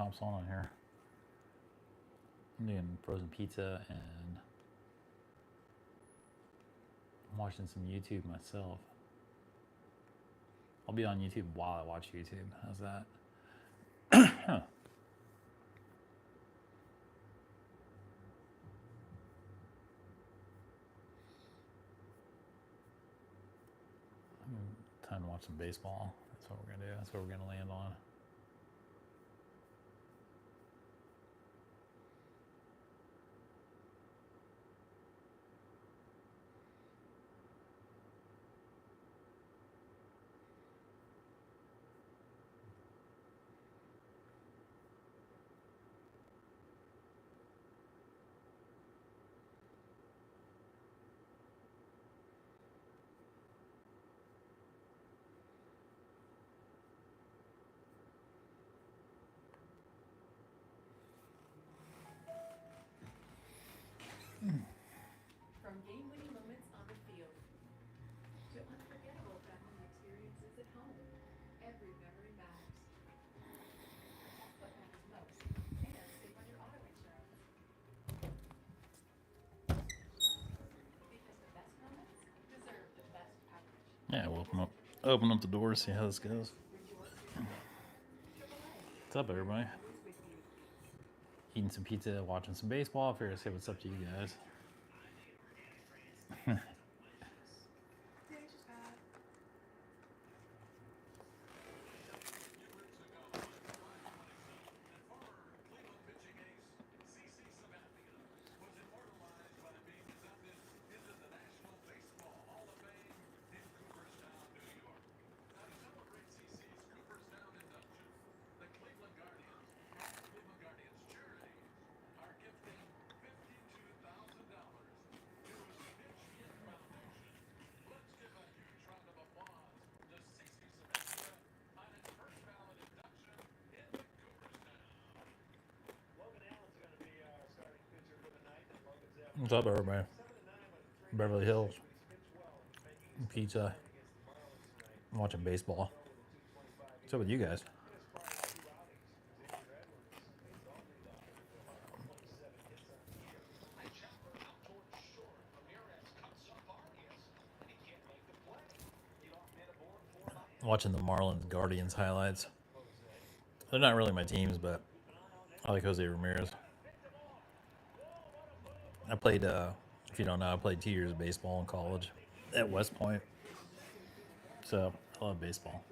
pops on here. I'm doing frozen pizza and I'm watching some YouTube myself. I'll be on YouTube while I watch YouTube. How's that? Time to watch some baseball. That's what we're gonna do. That's what we're gonna land on. From game-winning moments on the field to unforgettable family experiences at home, every memory matters. What matters most, and save on your auto insurance. Because the best moments deserve the best coverage. Yeah, we'll open up the door, see how this goes. What's up, everybody? Eating some pizza, watching some baseball. I figured I'd say what's up to you guys. What's up, everybody? Beverly Hills. Pizza. I'm watching baseball. What's up with you guys? Watching the Marlins Guardians highlights. They're not really my teams, but I like Jose Ramirez. I played, if you don't know, I played 2 years of baseball in college at West Point. So I love baseball.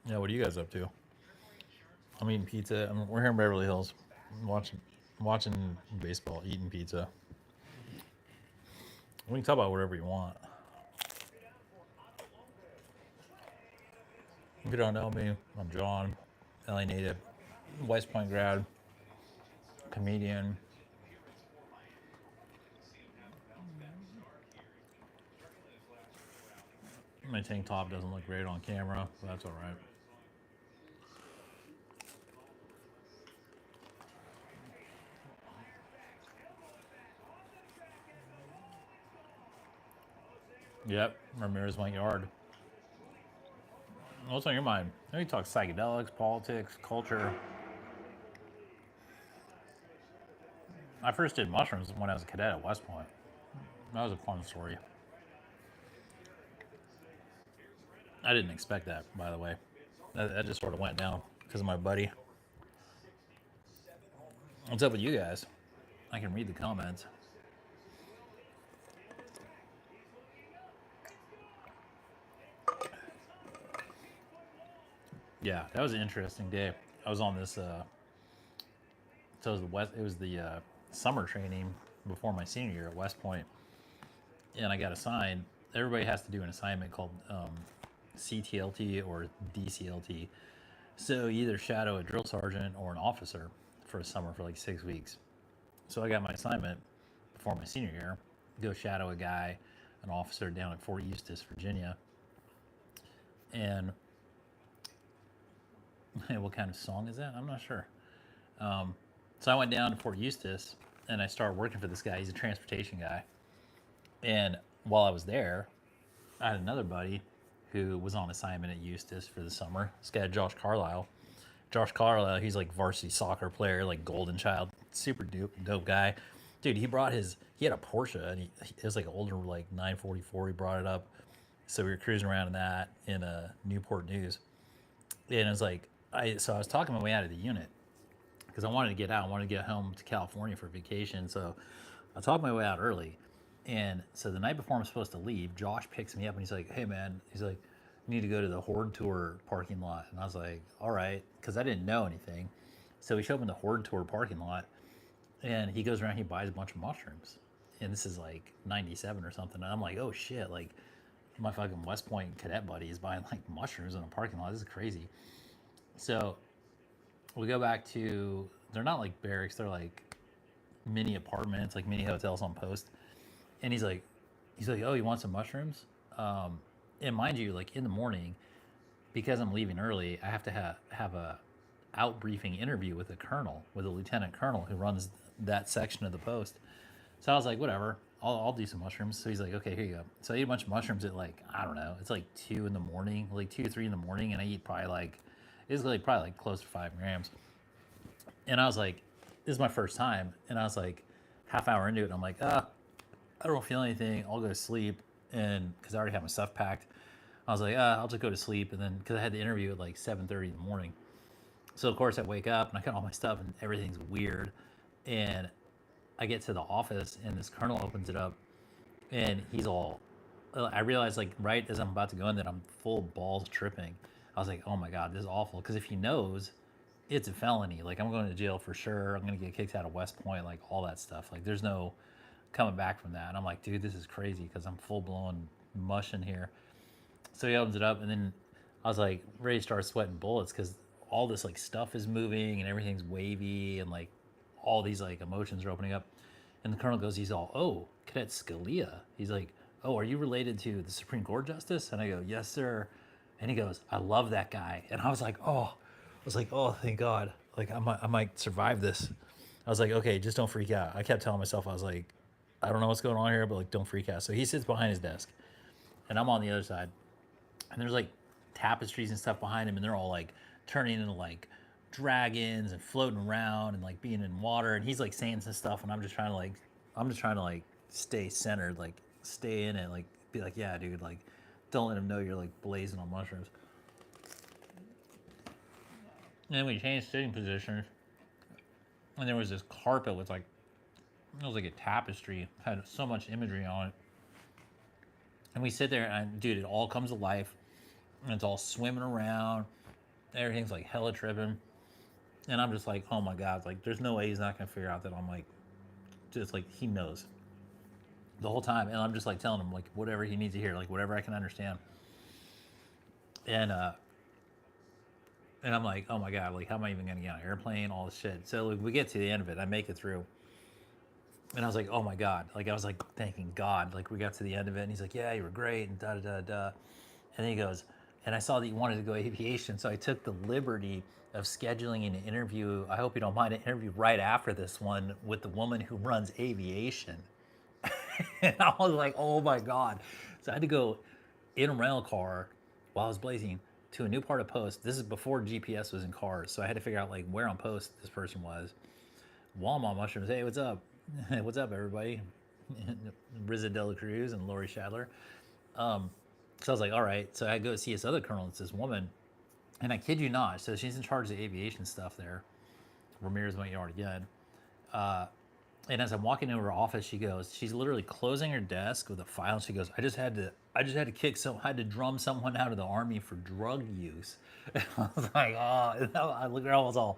Yeah, what are you guys up to? I'm eating pizza. We're here in Beverly Hills, watching baseball, eating pizza. We can talk about whatever you want. If you don't know me, I'm John, LA native, West Point grad, comedian. My tank top doesn't look great on camera, but that's all right. Yep, Ramirez went yard. What's on your mind? We talk psychedelics, politics, culture. I first did mushrooms when I was a cadet at West Point. That was a fun story. I didn't expect that, by the way. That just sort of went down because of my buddy. What's up with you guys? I can read the comments. Yeah, that was an interesting day. I was on this. So it was the summer training before my senior year at West Point, and I got assigned. Everybody has to do an assignment called CTLT or DCLT. So you either shadow a drill sergeant or an officer for a summer for like 6 weeks. So I got my assignment before my senior year, go shadow a guy, an officer down at Fort Eustis, Virginia. And what kind of song is that? I'm not sure. So I went down to Fort Eustis and I started working for this guy. He's a transportation guy. And while I was there, I had another buddy who was on assignment at Eustis for the summer. This guy, Josh Carlisle. Josh Carlisle, he's like varsity soccer player, like golden child, super dope guy. Dude, he had a Porsche and it was like an older, like 944. He brought it up. So we were cruising around in that in Newport News. And it was like, so I was talking my way out of the unit because I wanted to get out. I wanted to get home to California for vacation. So I talked my way out early. And so the night before I'm supposed to leave, Josh picks me up and he's like, hey man, he's like, you need to go to the Horde Tour parking lot. And I was like, all right, because I didn't know anything. So we show up in the Horde Tour parking lot and he goes around, he buys a bunch of mushrooms. And this is like 97 or something. And I'm like, oh shit, like my fucking West Point cadet buddy is buying like mushrooms in a parking lot. This is crazy. So we go back to, they're not like barracks, they're like mini apartments, like mini hotels on post. And he's like, oh, you want some mushrooms? And mind you, like in the morning, because I'm leaving early, I have to have a out briefing interview with a colonel, with a lieutenant colonel who runs that section of the post. So I was like, whatever, I'll do some mushrooms. So he's like, okay, here you go. So I eat a bunch of mushrooms at like, I don't know, it's like 2 in the morning, like 2 or 3 in the morning. And I eat probably like, it's like probably like close to 5 grams. And I was like, this is my first time. And I was like, half hour into it, and I'm like, I don't feel anything. I'll go to sleep. And because I already had my stuff packed, I was like, I'll just go to sleep. And then because I had the interview at like 7:30 in the morning. So of course I wake up and I got all my stuff and everything's weird. And I get to the office and this colonel opens it up and he's all, I realized like right as I'm about to go in that I'm full balls tripping. I was like, oh my God, this is awful. Because if he knows, it's a felony. Like I'm going to jail for sure. I'm going to get kicked out of West Point, like all that stuff. Like there's no coming back from that. And I'm like, dude, this is crazy because I'm full blown mush in here. So he opens it up and then I was like ready to start sweating bullets because all this like stuff is moving and everything's wavy and like all these like emotions are opening up. And the colonel goes, he's all, oh, Cadet Scalia. He's like, oh, are you related to the Supreme Court Justice? And I go, yes, sir. And he goes, I love that guy. And I was like, oh, thank God. Like I might survive this. I was like, okay, just don't freak out. I kept telling myself, I was like, I don't know what's going on here, but like, don't freak out. So he sits behind his desk and I'm on the other side and there's like tapestries and stuff behind him and they're all like turning into like dragons and floating around and like being in water and he's like saying some stuff and I'm just trying to like stay centered, like stay in it, like be like, yeah, dude, like don't let him know you're like blazing on mushrooms. And then we changed sitting positions and there was this carpet with like, it was like a tapestry, had so much imagery on it. And we sit there and dude, it all comes to life and it's all swimming around. Everything's like hella tripping. And I'm just like, oh my God, like there's no way he's not gonna figure out that I'm like, just like he knows the whole time. And I'm just like telling him like whatever he needs to hear, like whatever I can understand. And I'm like, oh my God, like how am I even gonna get on an airplane, all this shit. So like, we get to the end of it, I make it through. And I was like, oh my God, like I was like thanking God, like we got to the end of it and he's like, yeah, you were great and da da da da. And then he goes, and I saw that you wanted to go aviation, so I took the liberty of scheduling an interview. I hope you don't mind, an interview right after this one with the woman who runs aviation. And I was like, oh my God. So I had to go in a rental car while I was blazing to a new part of post. This is before GPS was in cars, so I had to figure out like where on post this person was. While I'm on mushrooms, hey, what's up? What's up, everybody? Riza Dela Cruz and Lori Shadler. So I was like, all right. So I go see this other colonel. It's this woman. And I kid you not. So she's in charge of the aviation stuff there. Ramirez Maillard again. And as I'm walking into her office, she goes, she's literally closing her desk with a file. And she goes, I just had to drum someone out of the army for drug use. And I was like, oh, I looked at her, I was all,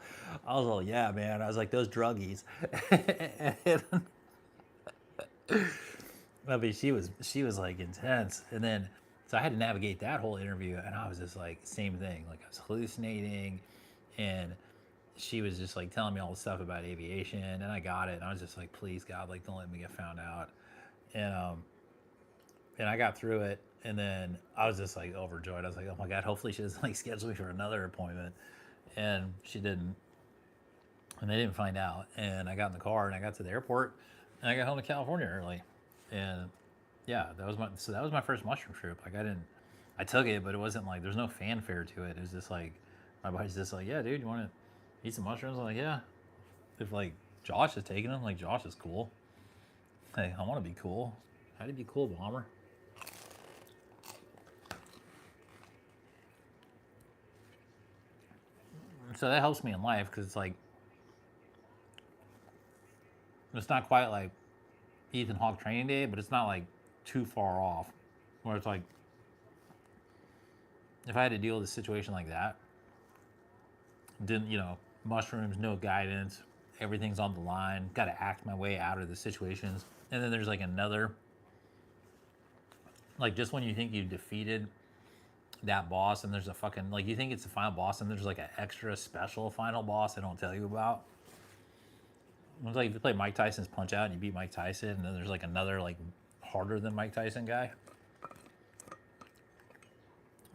yeah, man. I was like, those druggies. And, I mean, she was like intense. And then, so I had to navigate that whole interview and I was just like, same thing. Like I was hallucinating and she was just like telling me all the stuff about aviation and I got it. And I was just like, please God, like don't let me get found out. And I got through it. And then I was just like overjoyed. I was like, oh my God, hopefully she doesn't like schedule me for another appointment. And she didn't. And they didn't find out. And I got in the car and I got to the airport and I got home to California early. And yeah, that was my first mushroom trip. Like I took it, but it wasn't like there's no fanfare to it. It was just like my buddy's just like, yeah, dude, you want to eat some mushrooms? I'm like, yeah. If like Josh is taking them, like Josh is cool. Hey, I want to be cool. How do you be cool, Bomber? So that helps me in life because it's like it's not quite like Ethan Hawke Training Day, but it's not like too far off. Where it's like if I had to deal with a situation like that, didn't mushrooms, no guidance, everything's on the line, got to act my way out of the situations, and then there's like another, like just when you think you defeated that boss, and there's a fucking like you think it's the final boss, and there's like an extra special final boss they don't tell you about. It's like if you play Mike Tyson's Punch Out and you beat Mike Tyson, and then there's like another like harder than Mike Tyson guy,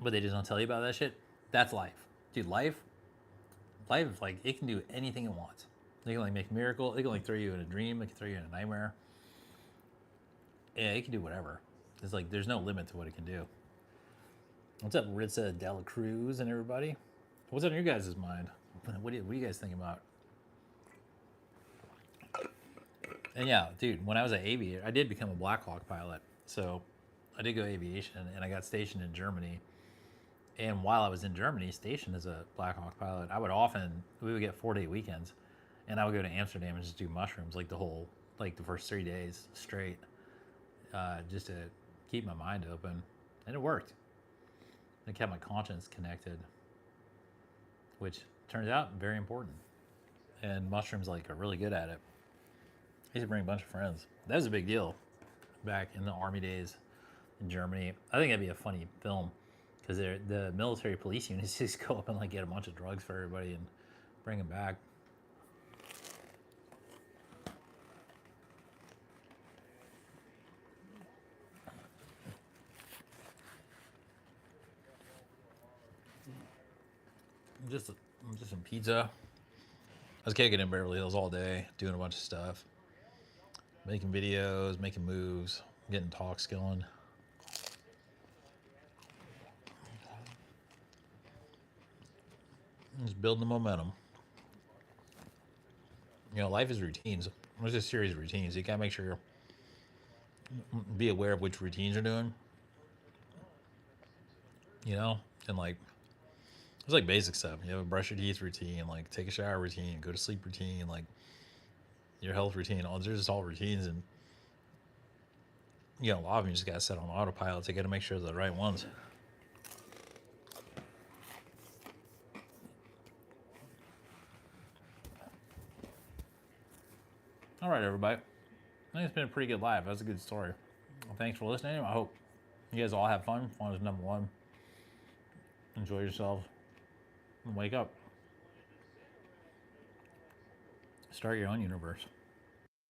but they just don't tell you about that shit. That's life, dude. Life, like it can do anything it wants. It can like make miracle. It can like throw you in a dream. It can throw you in a nightmare. Yeah, it can do whatever. It's like there's no limit to what it can do. What's up, Ritza Dela Cruz and everybody? What's on your guys' mind? What do you guys think about? And yeah, dude, when I was an aviator, I did become a Black Hawk pilot. So I did go aviation, and I got stationed in Germany. And while I was in Germany, stationed as a Black Hawk pilot, we would get 4-day weekends, and I would go to Amsterdam and just do mushrooms like the first 3 days straight, just to keep my mind open, and it worked. It kept my conscience connected, which turns out very important. And mushrooms like are really good at it. I used to bring a bunch of friends. That was a big deal back in the army days in Germany. I think that'd be a funny film because the military police units just go up and like get a bunch of drugs for everybody and bring them back. Just some pizza. I was kicking in Beverly Hills all day, doing a bunch of stuff, making videos, making moves, getting talks going. Just building the momentum. Life is routines. There's a series of routines. You gotta make sure be aware of which routines you're doing. And like it's like basic stuff. You have a brush your teeth routine, like take a shower routine, go to sleep routine, like your health routine. There's just all routines, and a lot of them you just gotta set on autopilot. You gotta make sure they're the right ones. All right, everybody. I think it's been a pretty good live. That was a good story. Well, thanks for listening. I hope you guys all have fun. Fun is number one. Enjoy yourselves and wake up. Start your own universe.